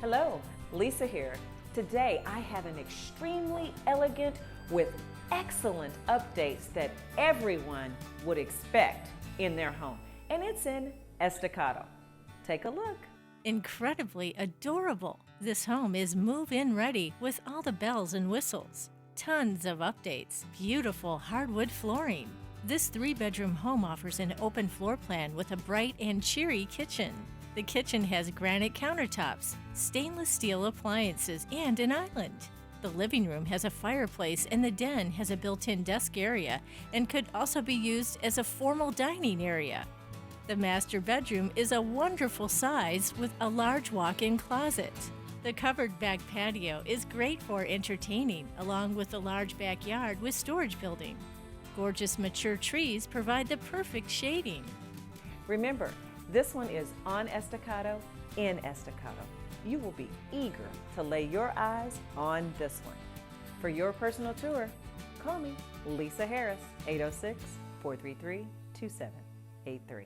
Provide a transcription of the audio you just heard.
Hello, Lisa here. Today I have an extremely elegant with excellent updates that everyone would expect in their home, and it's in Estacado. Take a look. Incredibly adorable. This home is move-in ready with all the bells and whistles. Tons of updates, beautiful hardwood flooring. This 3-bedroom home offers an open floor plan with a bright and cheery kitchen. The kitchen has granite countertops, stainless steel appliances, and an island. The living room has a fireplace and the den has a built-in desk area and could also be used as a formal dining area. The master bedroom is a wonderful size with a large walk-in closet. The covered back patio is great for entertaining, along with a large backyard with storage building. Gorgeous mature trees provide the perfect shading. Remember, this one is on Estacado, in Estacado. You will be eager to lay your eyes on this one. For your personal tour, call me, Lisa Harris, 806-433-2783.